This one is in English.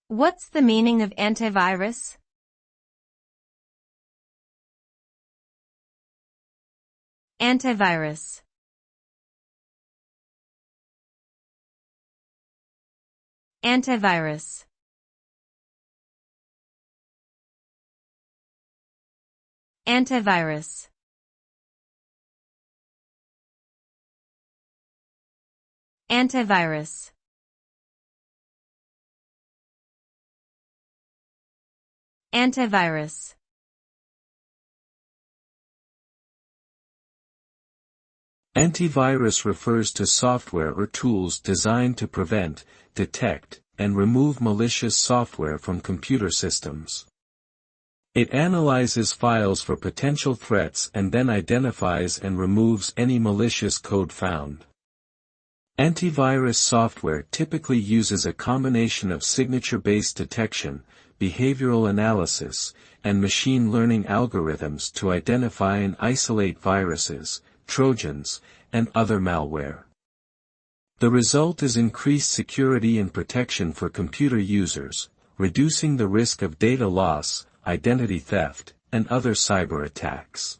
What's the meaning of antivirus? Antivirus. Antivirus. Antivirus. Antivirus. Antivirus. Antivirus refers to software or tools designed to prevent, detect, and remove malicious software from computer systems. It analyzes files for potential threats and then identifies and removes any malicious code found. Antivirus software typically uses a combination of signature-based detection, behavioral analysis, and machine learning algorithms to identify and isolate viruses, Trojans, and other malware. The result is increased security and protection for computer users, reducing the risk of data loss, identity theft, and other cyber attacks.